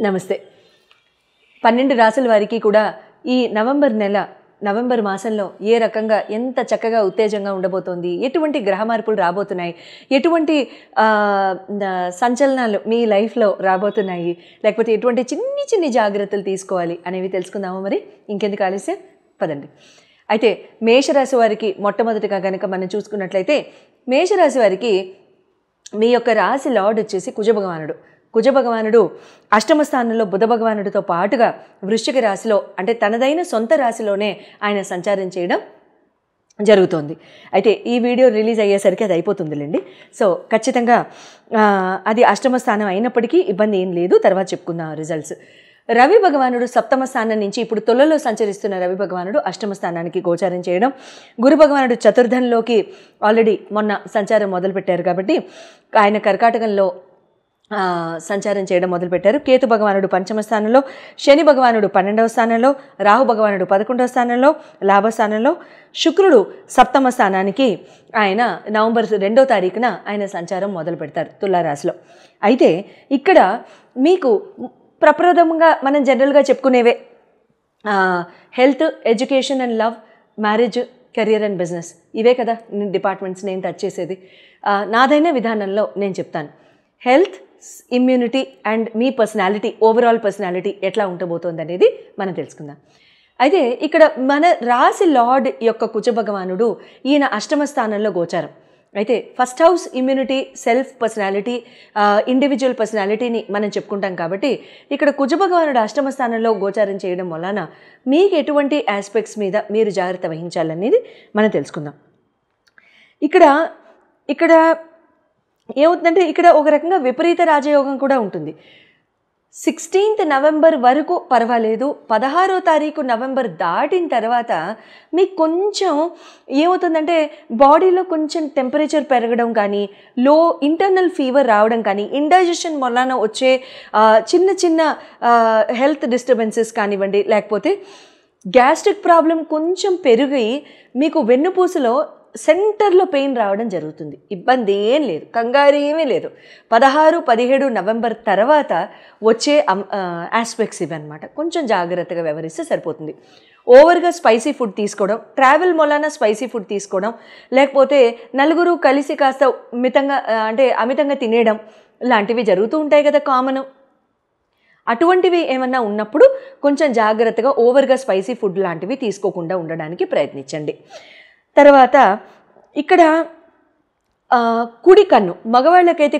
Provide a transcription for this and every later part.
నమస్తే. 12 రాసుల వారికి కూడా ఈ నవంబర్ మాసంలో ఏ రకంగా ఎంత చక్కగా ఉత్తేజంగా ఉండబోతోంది, ఎటువంటి గ్రహ మార్పులు రాబోతున్నాయి, ఎటువంటి సంచలనాలు మీ లైఫ్లో రాబోతున్నాయి, లేకపోతే ఎటువంటి చిన్ని జాగ్రత్తలు తీసుకోవాలి అనేవి తెలుసుకుందాము. మరి ఇంకెందుకు ఆలస్యం, పదండి. అయితే మేషరాశి వారికి మొట్టమొదటిగా కనుక మనం చూసుకున్నట్లయితే, మేషరాశి వారికి మీ యొక్క రాశి లార్డ్ వచ్చేసి కుజ భగవానుడు అష్టమ స్థానంలో బుధ భగవానుడితో పాటుగా వృశ్చిక రాశిలో, అంటే తనదైన సొంత రాశిలోనే ఆయన సంచారం చేయడం జరుగుతోంది. అయితే ఈ వీడియో రిలీజ్ అయ్యేసరికి అది అయిపోతుందిలేండి. సో ఖచ్చితంగా అది అష్టమ స్థానం అయినప్పటికీ ఇబ్బంది ఏం లేదు, తర్వాత చెప్పుకుందాం రిజల్ట్స్. రవి భగవానుడు సప్తమ స్థానం నుంచి ఇప్పుడు తులలో సంచరిస్తున్న రవి భగవానుడు అష్టమ స్థానానికి గోచారం చేయడం, గురు భగవానుడు చతుర్థంలోకి ఆల్రెడీ మొన్న సంచారం మొదలుపెట్టారు కాబట్టి ఆయన కర్కాటకంలో సంచారం చేయడం మొదలుపెట్టారు. కేతు భగవానుడు పంచమ స్థానంలో, శని భగవానుడు 12వ స్థానంలో, రాహు భగవానుడు 11వ స్థానంలో, లాభస్థానంలో, శుక్రుడు సప్తమ స్థానానికి ఆయన నవంబర్ 2వ తారీఖున ఆయన సంచారం మొదలు పెడతారు తులారాశిలో. అయితే ఇక్కడ మీకు ప్రప్రథమంగా మనం జనరల్గా చెప్పుకునేవే health, education and love, marriage, career and business, ఇవే కదా డిపార్ట్మెంట్స్ నేను టచ్ చేసేది. నాదైన విధానంలో నేను చెప్తాను. Health, immunity and me personality, overall personality ఎట్లా ఉండబోతోంది అనేది మనం తెలుసుకుందాం. అయితే ఇక్కడ మన రాశి లార్డ్ యొక్క కుజ భగవానుడు ఈయన అష్టమ స్థానంలో గోచారం. అయితే first house immunity, self personality, individual పర్సనాలిటీని మనం చెప్పుకుంటాం కాబట్టి ఇక్కడ కుజ భగవానుడు అష్టమ స్థానంలో గోచారం చేయడం వలన మీకు ఎటువంటి ఆస్పెక్ట్స్ మీద మీరు జాగ్రత్త వహించాలనేది మనం తెలుసుకుందాం. ఇక్కడ ఏమవుతుందంటే, ఇక్కడ ఒక రకంగా విపరీత రాజయోగం కూడా ఉంటుంది. 16th నవంబర్ వరకు పర్వాలేదు, 16వ తారీఖు నవంబర్ దాటిన తర్వాత మీకు కొంచెం ఏమవుతుందంటే బాడీలో కొంచెం టెంపరేచర్ పెరగడం కానీ, లో ఇంటర్నల్ ఫీవర్ రావడం కానీ, ఇండైజెషన్ వలన వచ్చే చిన్న హెల్త్ డిస్టర్బెన్సెస్ కానివ్వండి, లేకపోతే గ్యాస్ట్రిక్ ప్రాబ్లం కొంచెం పెరిగి మీకు వెన్నుపూసలో సెంటర్లో పెయిన్ రావడం జరుగుతుంది. ఇబ్బంది ఏం లేదు, కంగారు ఏమీ లేదు. 16, 17 నవంబర్ తర్వాత వచ్చే ఆస్పెక్ట్స్ ఇవన్నమాట. కొంచెం జాగ్రత్తగా వ్యవహరిస్తే సరిపోతుంది. ఓవర్గా స్పైసీ ఫుడ్ తీసుకోవడం, ట్రావెల్ మూలాన స్పైసీ ఫుడ్ తీసుకోవడం, లేకపోతే నలుగురు కలిసి కాస్త అమితంగా తినేయడం లాంటివి జరుగుతూ ఉంటాయి కదా, కామన్. అటువంటివి ఏమన్నా ఉన్నప్పుడు కొంచెం జాగ్రత్తగా ఓవర్గా స్పైసీ ఫుడ్ లాంటివి తీసుకోకుండా ఉండడానికి ప్రయత్నించండి. తర్వాత ఇక్కడ కుడి కన్ను, మగవాళ్ళకైతే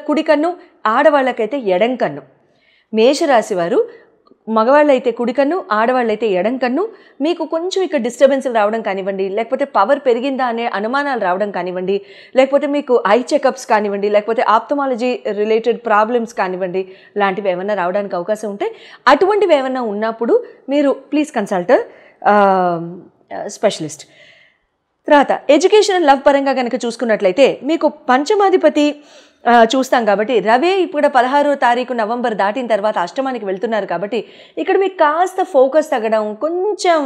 కుడి కన్ను, ఆడవాళ్ళకైతే ఎడం కన్ను. మేషరాశి వారు మగవాళ్ళైతే కుడి కన్ను, ఆడవాళ్ళైతే ఎడం కన్ను. మీకు కొంచెం ఇక్కడ డిస్టర్బెన్స్లు రావడం కానివ్వండి, లేకపోతే పవర్ పెరిగిందా అనే అనుమానాలు రావడం కానివ్వండి, లేకపోతే మీకు ఐ చెకప్స్ కానివ్వండి, లేకపోతే ఆప్థమాలజీ రిలేటెడ్ ప్రాబ్లమ్స్ కానివ్వండి, లాంటివి ఏమన్నా రావడానికి అవకాశం ఉంటే అటువంటివి ఏమన్నా ఉన్నప్పుడు మీరు ప్లీజ్ కన్సల్ట్ స్పెషలిస్ట్. తర్వాత ఎడ్యుకేషన్ అండ్ లవ్ పరంగా కనుక చూసుకున్నట్లయితే మీకు పంచమాధిపతి చూస్తాం కాబట్టి రవి ఇప్పుడు 16వ తారీఖు నవంబర్ దాటిన తర్వాత అష్టమానికి వెళ్తున్నారు కాబట్టి ఇక్కడ మీకు కాస్త ఫోకస్ తగ్గడం, కొంచెం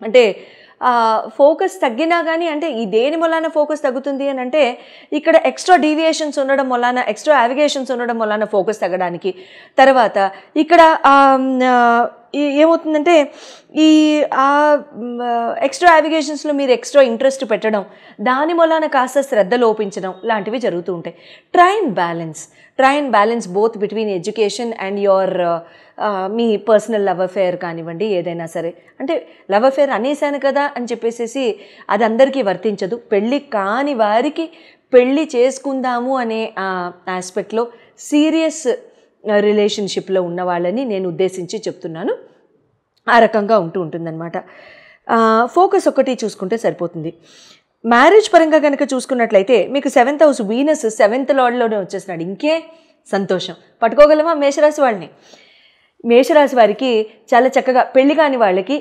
అంటే ఫోకస్ తగ్గినా కానీ, అంటే ఈ దేని వలన ఫోకస్ తగ్గుతుంది అని అంటే ఇక్కడ ఎక్స్ట్రా డీవియేషన్స్ ఉండడం వలన, ఎక్స్ట్రా యావిగేషన్స్ ఉండడం వలన ఫోకస్ తగ్గడానికి. తర్వాత ఇక్కడ ఏమవుతుందంటే ఈ ఎక్స్ట్రా యావిగేషన్స్లో మీరు ఎక్స్ట్రా ఇంట్రెస్ట్ పెట్టడం, దాని వలన కాస్త శ్రద్ధ లోపించడం లాంటివి జరుగుతూ ఉంటాయి. Try and balance both between education and your me personal love affair కానివ్వండి, ఏదైనా సరే. అంటే లవ్ అఫేర్ అనేసాను కదా అని చెప్పేసి అది అందరికీ వర్తించదు. పెళ్ళి కాని వారికి పెళ్ళి చేసుకుందాము అనే ఆస్పెక్ట్లో సీరియస్ రిలేషన్షిప్లో ఉన్న వాళ్ళని నేను ఉద్దేశించి చెప్తున్నాను. ఆ రకంగా ఉంటుందన్నమాట. ఫోకస్ ఒకటి చూసుకుంటే సరిపోతుంది. మ్యారేజ్ పరంగా కనుక చూసుకున్నట్లయితే మీకు 7th హౌస్ వీనస్ 7th లార్డ్లోనే వచ్చేస్తున్నాడు. ఇంకే సంతోషం. పట్టుకోగలమా మేషరాశి వాళ్ళని? మేషరాశి వారికి చాలా చక్కగా పెళ్లి కాని వాళ్ళకి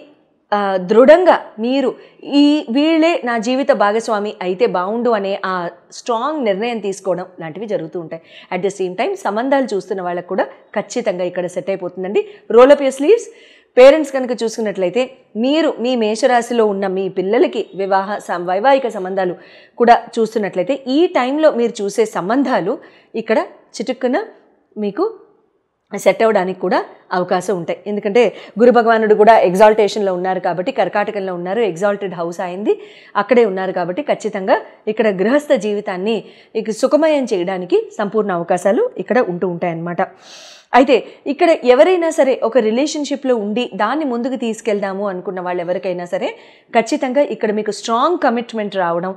దృఢంగా మీరు వీళ్ళే నా జీవిత భాగస్వామి అయితే బాగుండు అనే ఆ స్ట్రాంగ్ నిర్ణయం తీసుకోవడం లాంటివి జరుగుతూ ఉంటాయి. అట్ ద సేమ్ టైం సంబంధాలు చూస్తున్న వాళ్ళకు కూడా ఖచ్చితంగా ఇక్కడ సెట్ అయిపోతుందండి. Role up your sleeves. Parents కనుక చూసుకున్నట్లయితే మీరు మీ మేషరాశిలో ఉన్న మీ పిల్లలకి వైవాహిక సంబంధాలు కూడా చూస్తున్నట్లయితే ఈ టైంలో మీరు చూసే సంబంధాలు ఇక్కడ చిటుక్కున మీకు సెట్ అవ్వడానికి కూడా అవకాశం ఉంటాయి. ఎందుకంటే గురు భగవానుడు కూడా ఎగ్జాల్టేషన్లో ఉన్నారు కాబట్టి, కర్కాటకంలో ఉన్నారు, ఎగ్జాల్టెడ్ హౌస్ అయింది, అక్కడే ఉన్నారు కాబట్టి ఖచ్చితంగా ఇక్కడ గృహస్థ జీవితాన్ని ఇక సుఖమయం చేయడానికి సంపూర్ణ అవకాశాలు ఇక్కడ ఉంటూ ఉంటాయన్నమాట. అయితే ఇక్కడ ఎవరైనా సరే ఒక రిలేషన్షిప్లో ఉండి దాన్ని ముందుకు తీసుకెళ్దాము అనుకున్న వాళ్ళు ఎవరికైనా సరే ఖచ్చితంగా ఇక్కడ మీకు స్ట్రాంగ్ కమిట్మెంట్ రావడం,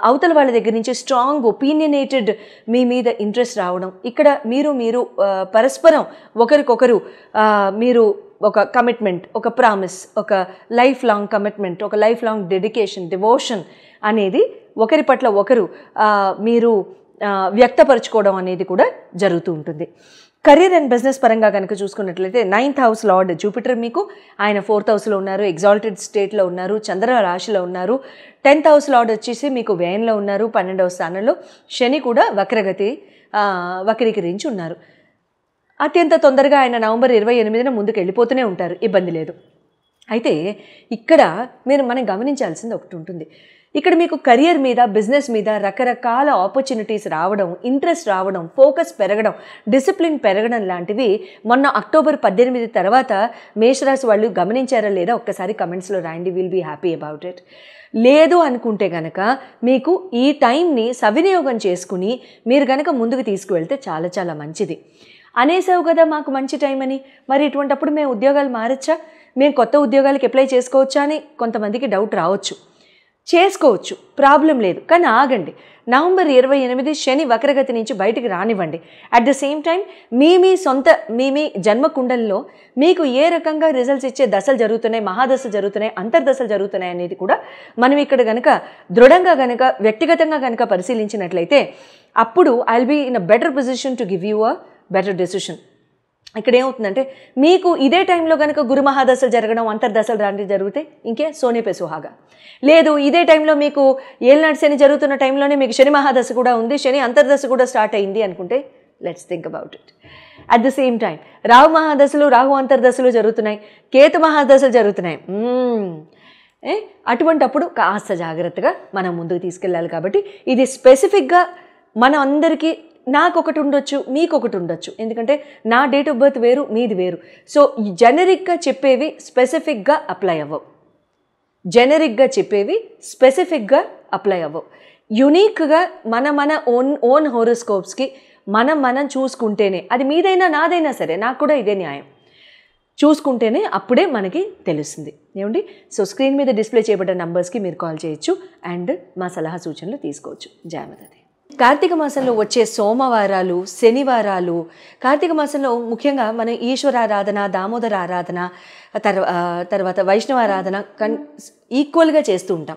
అవతల వాళ్ళ దగ్గర నుంచి స్ట్రాంగ్ ఒపీనియనేటెడ్ మీ మీద ఇంట్రెస్ట్ రావడం, ఇక్కడ మీరు పరస్పరం ఒకరికొకరు మీరు ఒక కమిట్మెంట్, ఒక ప్రామిస్, ఒక లైఫ్ లాంగ్ కమిట్మెంట్, ఒక లైఫ్ లాంగ్ డెడికేషన్, డివోషన్ అనేది ఒకరి పట్ల ఒకరు మీరు వ్యక్తపరచుకోవడం అనేది కూడా జరుగుతూ ఉంటుంది. కెరీర్ అండ్ బిజినెస్ పరంగా కనుక చూసుకున్నట్లయితే 9th హౌస్ లార్డ్ జూపిటర్ మీకు ఆయన 4th హౌస్లో ఉన్నారు, ఎగ్జాల్టెడ్ స్టేట్లో ఉన్నారు, చంద్ర రాశిలో ఉన్నారు. 10th హౌస్ లార్డ్ వచ్చేసి మీకు వ్యయంలో ఉన్నారు, 12వ స్థానంలో. శని కూడా వక్రీకరించి ఉన్నారు. అత్యంత తొందరగా ఆయన నవంబర్ 28న ముందుకు వెళ్ళిపోతూనే ఉంటారు, ఇబ్బంది లేదు. అయితే ఇక్కడ మనం గమనించాల్సింది ఒకటి ఉంటుంది. ఇక్కడ మీకు కెరియర్ మీద, బిజినెస్ మీద రకరకాల ఆపర్చునిటీస్ రావడం, ఇంట్రెస్ట్ రావడం, ఫోకస్ పెరగడం, డిసిప్లిన్ పెరగడం లాంటివి మొన్న అక్టోబర్ 18 తర్వాత మేషరాశి వాళ్ళు గమనించారా లేదా ఒక్కసారి కమెంట్స్లో రాయండి. Will be happy about it. లేదు అనుకుంటే కనుక మీకు ఈ టైంని సవినియోగం చేసుకుని మీరు కనుక ముందుకు తీసుకువెళ్తే చాలా చాలా మంచిది. అనేసావు కదా మాకు మంచి టైం అని, మరి ఇటువంటప్పుడు మేము ఉద్యోగాలు మారచ్చా, మేము కొత్త ఉద్యోగాలకు అప్లై చేసుకోవచ్చా అని కొంతమందికి డౌట్ రావచ్చు. చేసుకోవచ్చు, ప్రాబ్లం లేదు. కానీ ఆగండి, నవంబర్ 28 శని వక్రగతి నుంచి బయటికి రానివ్వండి. అట్ ద సేమ్ టైం మీ జన్మకుండల్లో మీకు ఏ రకంగా రిజల్ట్స్ ఇచ్చే దశలు జరుగుతున్నాయి, మహాదశలు జరుగుతున్నాయి, అంతర్దశలు జరుగుతున్నాయి అనేది కూడా మనం ఇక్కడ కనుక దృఢంగా కనుక వ్యక్తిగతంగా కనుక పరిశీలించినట్లయితే అప్పుడు I will be in a better position to give you a better decision. ఇక్కడ ఏమవుతుందంటే మీకు ఇదే టైంలో కనుక గురు మహాదశలు జరగడం, అంతర్దశలు లాంటివి జరిగితే ఇంకే సోనే పే సుహాగా. లేదు, ఇదే టైంలో మీకు ఏళ్ళనాటి శని జరుగుతున్న టైంలోనే మీకు శని మహాదశ కూడా ఉంది, శని అంతర్దశ కూడా స్టార్ట్ అయింది అనుకుంటే let's think about it. At the same time Rahu మహాదశలు, రాహు అంతర్దశలు జరుగుతున్నాయి, కేతు మహాదశలు జరుగుతున్నాయి. అటువంటప్పుడు కాస్త జాగ్రత్తగా మనం ముందుకు తీసుకెళ్ళాలి. కాబట్టి ఇది స్పెసిఫిక్గా మన అందరికీ నాకొకటి ఉండొచ్చు, మీకొకటి ఉండొచ్చు. ఎందుకంటే నా డేట్ ఆఫ్ బర్త్ వేరు, మీది వేరు. సో జెనరిక్గా చెప్పేవి స్పెసిఫిక్గా అప్లై అవ్వవు, యునీక్గా మన ఓన్ హోరోస్కోప్స్కి మనం చూసుకుంటేనే, అది మీదైనా నాదైనా సరే, నాకు కూడా ఇదే న్యాయం, చూసుకుంటేనే అప్పుడే మనకి తెలుస్తుంది. ఏమండి? సో స్క్రీన్ మీద డిస్ప్లే చేయబడ్డ నంబర్స్కి మీరు కాల్ చేయొచ్చు అండ్ మా సలహా సూచనలు తీసుకోవచ్చు. జయమదది. కార్తీక మాసంలో వచ్చే సోమవారాలు, శనివారాలు, కార్తీక మాసంలో ముఖ్యంగా మనం ఈశ్వరారాధన, దామోదర ఆరాధన, తర్వాత వైష్ణవ ఆరాధన ఈక్వల్గా చేస్తూ ఉంటాం.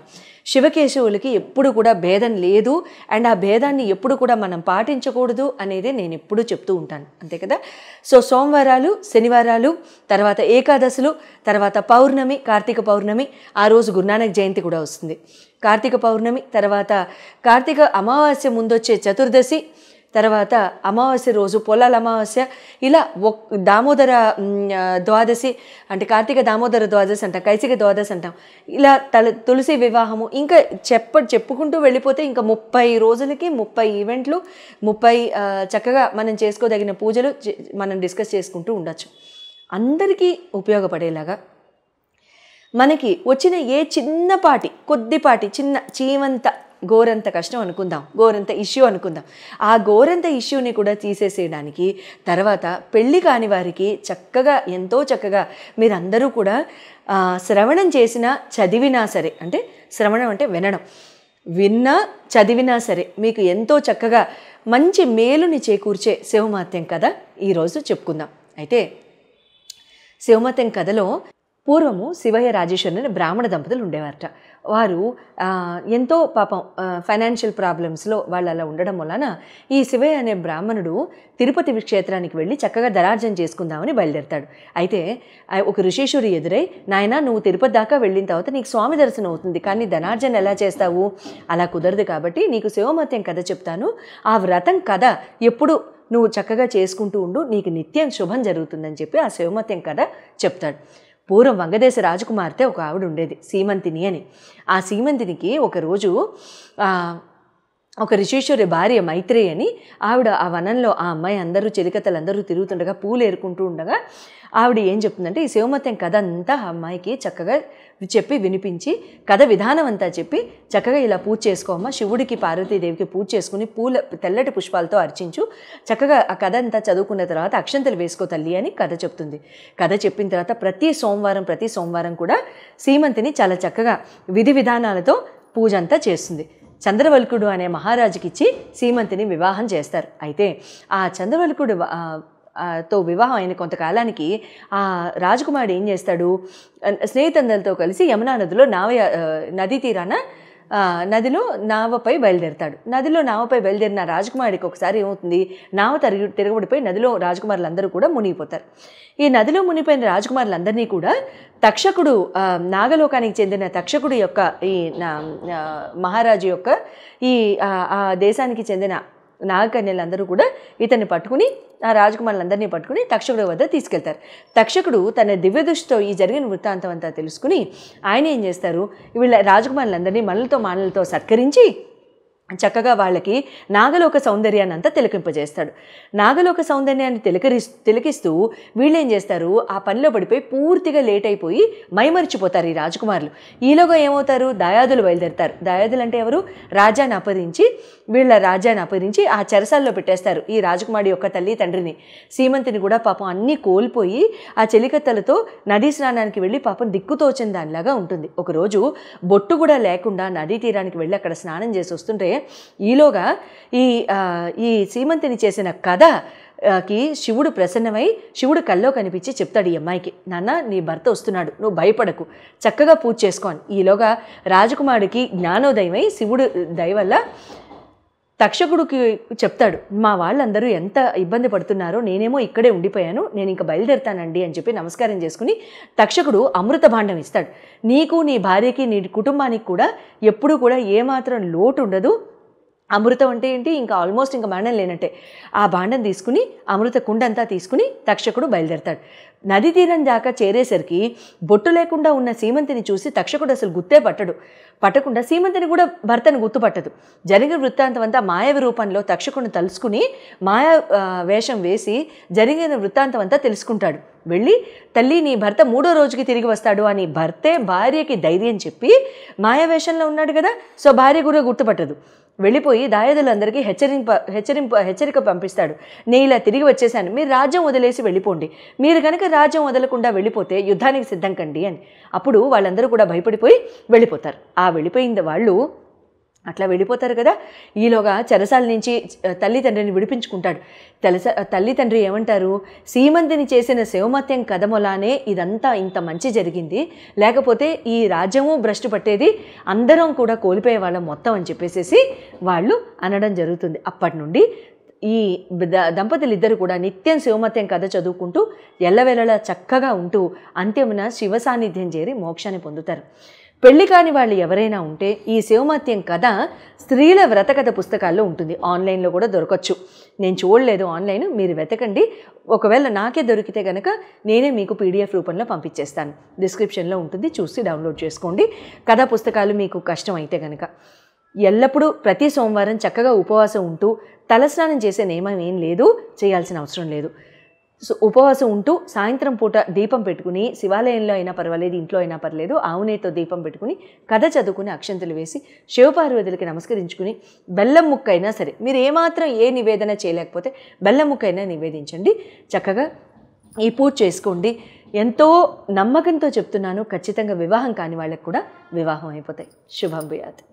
శివకేశవులకి ఎప్పుడు కూడా భేదం లేదు అండ్ ఆ భేదాన్ని ఎప్పుడు కూడా మనం పాటించకూడదు అనేది నేను ఎప్పుడూ చెప్తూ ఉంటాను, అంతే కదా. సో సోమవారాలు, శనివారాలు, తర్వాత ఏకాదశులు, తర్వాత పౌర్ణమి, కార్తీక పౌర్ణమి, ఆ రోజు గురునానక్ జయంతి కూడా వస్తుంది. కార్తీక పౌర్ణమి తర్వాత కార్తీక అమావాస్య ముందొచ్చే చతుర్దశి, తర్వాత అమావాస్య రోజు పొలాల అమావాస్య, ఇలా దామోదర ద్వాదశి అంటే కార్తీక దామోదర ద్వాదశి అంటాం, కైసిక ద్వాదశి అంటాం, ఇలా తులసి వివాహము, ఇంకా చెప్పుకుంటూ వెళ్ళిపోతే ఇంకా 30 రోజులకి 30 ఈవెంట్లు, 30 చక్కగా మనం చేసుకోదగిన పూజలు మనం డిస్కస్ చేసుకుంటూ ఉండొచ్చు. అందరికీ ఉపయోగపడేలాగా మనకి వచ్చిన ఏ కొద్దిపాటి చిన్న చీమంత గోరంత కష్టం అనుకుందాం, గోరంత ఇష్యూ అనుకుందాం, ఆ గోరంత ఇష్యూని కూడా తీసేసేయడానికి తర్వాత పెళ్ళి కాని వారికి చక్కగా, ఎంతో చక్కగా మీరందరూ కూడా శ్రవణం చేసినా చదివినా సరే, అంటే శ్రవణం అంటే విన్నా చదివినా సరే మీకు ఎంతో చక్కగా మంచి మేలుని చేకూర్చే శివమహత్యం కథ ఈరోజు చెప్పుకుందాం. అయితే శివమహత్యం కథలో పూర్వము శివయ్య రాజేశ్వరి అనే బ్రాహ్మణ దంపతులు ఉండేవారట. వారు ఎంతో పాపం ఫైనాన్షియల్ ప్రాబ్లమ్స్లో వాళ్ళు అలా ఉండడం వలన ఈ శివయ్య అనే బ్రాహ్మణుడు తిరుపతి క్షేత్రానికి వెళ్ళి చక్కగా ధనార్జన చేసుకుందామని బయలుదేరతాడు. అయితే ఒక ఋషీశ్వరి ఎదురై, నాయన నువ్వు తిరుపతి దాకా వెళ్ళిన తర్వాత నీకు స్వామి దర్శనం అవుతుంది, కానీ ధనార్జన ఎలా చేస్తావు, అలా కుదరదు, కాబట్టి నీకు శివమహత్యం కథ చెప్తాను, ఆ వ్రతం కథ ఎప్పుడు నువ్వు చక్కగా చేసుకుంటూ ఉండు, నీకు నిత్యం శుభం జరుగుతుందని చెప్పి ఆ శివమహత్యం కథ చెప్తాడు. పూర్వం వంగదేశ రాజకుమార్తె ఒక ఆవిడ ఉండేది, సీమంతిని అని. ఆ సీమంతినికి ఒకరోజు ఒక ఋషీశ్వరి భార్య మైత్రేయి అని ఆవిడ ఆ వనంలో ఆ అమ్మాయి అందరూ చెలికత్తలందరూ తిరుగుతుండగా పూలు ఏరుకుంటూ ఉండగా ఆవిడ ఏం చెప్తుందంటే ఈ శివమత్యం కథ అంతా ఆ అమ్మాయికి చక్కగా చెప్పి వినిపించి కథ విధానం అంతా చెప్పి చక్కగా ఇలా పూజ చేసుకోమ్మా, శివుడికి పార్వతీదేవికి పూజ చేసుకుని తెల్లటి పుష్పాలతో అర్చించు, చక్కగా ఆ కథ అంతా చదువుకున్న తర్వాత అక్షంతలు వేసుకో తల్లి అని కథ చెప్తుంది. కథ చెప్పిన తర్వాత ప్రతి సోమవారం కూడా సీమంతిని చాలా చక్కగా విధి విధానాలతో పూజ అంతా చేస్తుంది. చంద్రవల్కుడు అనే మహారాజుకిచ్చి సీమంతిని వివాహం చేస్తారు. అయితే ఆ చంద్రవల్కుడు తో వివాహం అయిన కొంతకాలానికి ఆ రాజకుమారుడు ఏం చేస్తాడు, స్నేహితులతో కలిసి యమునా నదిలో నదీ తీరాన నదిలో నావపై బయలుదేరుతాడు. నదిలో నావపై బయలుదేరిన రాజకుమారుడికి ఒకసారి ఏమవుతుంది, నావ తిరగబడిపోయి నదిలో రాజకుమారులందరూ కూడా మునిగిపోతారు. ఈ నదిలో మునిగిపోయిన రాజకుమారులందరినీ కూడా తక్షకుడు, నాగలోకానికి చెందిన తక్షకుడు యొక్క ఈ మహారాజు యొక్క ఈ ఆ దేశానికి చెందిన నాగకన్యలందరూ కూడా ఇతన్ని పట్టుకుని, ఆ రాజకుమారులందరినీ పట్టుకుని తక్షకుడి వద్ద తీసుకెళ్తారు. తక్షకుడు తన దివ్యదృష్టితో ఈ జరిగిన వృత్తాంతం అంతా తెలుసుకుని ఆయన ఏం చేస్తారు, వీళ్ళ రాజకుమారులందరినీ మాలలతో సత్కరించి చక్కగా వాళ్ళకి నాగలోక సౌందర్యాన్ని అంతా తిలకింపజేస్తాడు. నాగలోక సౌందర్యాన్ని తిలకిస్తూ వీళ్ళేం చేస్తారు, ఆ పనిలో పడిపోయి పూర్తిగా లేట్ అయిపోయి మైమరిచిపోతారు ఈ రాజకుమారులు. ఈలోగా ఏమవుతారు, దాయాదులు బయలుదేరుతారు. దాయాదులు అంటే ఎవరు, రాజ్యాన్ని అపహరించి ఆ చెరసాల్లో పెట్టేస్తారు ఈ రాజకుమారి యొక్క తల్లి తండ్రిని. సీమంతిని కూడా పాపం అన్నీ కోల్పోయి ఆ చెలికత్తలతో నదీ స్నానానికి వెళ్ళి పాపం దిక్కుతోచిన దానిలాగా ఉంటుంది. ఒకరోజు బొట్టు కూడా లేకుండా నదీ తీరానికి వెళ్ళి అక్కడ స్నానం చేసి వస్తుంటే ఈలోగా ఈ సీమంతిని చేసిన కథకి శివుడు ప్రసన్నమై శివుడు కల్లో కనిపించి చెప్తాడు ఈ అమ్మాయికి, నాన్న నీ భర్త వస్తున్నాడు, నువ్వు భయపడకు, చక్కగా పూజ చేసుకోని. ఈలోగా రాజకుమారుడికి జ్ఞానోదయమై శివుడు దయ వల్ల తక్షకుడికి చెప్తాడు, మా వాళ్ళందరూ ఎంత ఇబ్బంది పడుతున్నారో, నేనేమో ఇక్కడే ఉండిపోయాను, నేను ఇంకా బయలుదేరుతానండి అని చెప్పి నమస్కారం చేసుకుని తక్షకుడు అమృత భాండం ఇస్తాడు. నీకు, నీ భార్యకి, నీ కుటుంబానికి కూడా ఎప్పుడూ కూడా ఏమాత్రం లోటు ఉండదు. అమృతం అంటే ఏంటి, ఇంకా ఆల్మోస్ట్ ఇంకా మరణం లేనట్టే. ఆ భాండం తీసుకుని అమృత కుండంతా తీసుకుని తక్షకుడు బయలుదేరతాడు. నది తీరం దాకా చేరేసరికి బొట్టు లేకుండా ఉన్న సీమంతిని చూసి తక్షకుడు అసలు పట్టకుండా సీమంతిని కూడా భర్తను గుర్తుపట్టదు. జరిగిన వృత్తాంతం అంతా మాయావి రూపంలో తక్షకుడిని తలుసుకుని మాయా వేషం వేసి జరిగిన వృత్తాంతం అంతా తెలుసుకుంటాడు. వెళ్ళి తల్లి నీ భర్త 3వ రోజుకి తిరిగి వస్తాడు అని భార్యకి ధైర్యం చెప్పి, మాయావేషంలో ఉన్నాడు కదా, సో భార్య కూడా గుర్తుపట్టదు. వెళ్ళిపోయి దాయాదులందరికీ హెచ్చరిక పంపిస్తాడు, నేను ఇలా తిరిగి వచ్చేసాను, మీరు రాజ్యం వదిలేసి వెళ్ళిపోండి, మీరు కనుక రాజ్యం వదలకుండా వెళ్ళిపోతే యుద్ధానికి సిద్ధం కండి అని. అప్పుడు వాళ్ళందరూ కూడా భయపడిపోయి వెళ్ళిపోతారు. ఆ వెళ్ళిపోయింది వాళ్ళు అట్లా వెళ్ళిపోతారు కదా. ఈలోగా చెరసాల నుంచి తల్లిదండ్రిని విడిపించుకుంటాడు. తల్లిదండ్రి ఏమంటారు, సీమంతిని చేసిన శివమత్యం కథములానే ఇదంతా ఇంత మంచి జరిగింది, లేకపోతే ఈ రాజ్యము భ్రష్టు పట్టేది, అందరం కూడా కోల్పోయే వాళ్ళం మొత్తం అని చెప్పేసి వాళ్ళు అనడం జరుగుతుంది. అప్పటి నుండి ఈ దంపతులిద్దరు కూడా నిత్యం శివమత్యం కథ చదువుకుంటూ ఎల్లవేళలా చక్కగా ఉంటూ అంత్యమున శివ సాన్నిధ్యం చేరి మోక్షాన్ని పొందుతారు. పెళ్లి కాని వాళ్ళు ఎవరైనా ఉంటే ఈ శివమత్యం కథ స్త్రీల వ్రతకథ పుస్తకాల్లో ఉంటుంది, ఆన్లైన్లో కూడా దొరకచ్చు. నేను చూడలేదు ఆన్లైన్, మీరు వెతకండి. ఒకవేళ నాకే దొరికితే కనుక నేనే మీకు PDF రూపంలో పంపించేస్తాను, డిస్క్రిప్షన్లో ఉంటుంది, చూసి డౌన్లోడ్ చేసుకోండి. కథా పుస్తకాలు మీకు కష్టం అయితే కనుక ఎల్లప్పుడూ ప్రతి సోమవారం చక్కగా ఉపవాసం ఉంటూ తలస్నానం చేసే నియమం ఏం లేదు, చేయాల్సిన అవసరం లేదు. సో ఉపవాసం ఉంటూ సాయంత్రం పూట దీపం పెట్టుకుని, శివాలయంలో అయినా పర్వాలేదు, ఇంట్లో అయినా పర్లేదు, ఆవునేతో దీపం పెట్టుకుని కథ చదువుకుని అక్షంతలు వేసి శివపార్వతులకి నమస్కరించుకుని బెల్లం ముక్క అయినా సరే, మీరు ఏమాత్రం ఏ నివేదన చేయలేకపోతే బెల్లం ముక్క అయినా నివేదించండి, చక్కగా ఈ పూజ చేసుకోండి. ఎంతో నమ్మకంతో చెప్తున్నాను, ఖచ్చితంగా వివాహం కాని వాళ్ళకు కూడా వివాహం అయిపోతాయి. శుభం భూయాత్.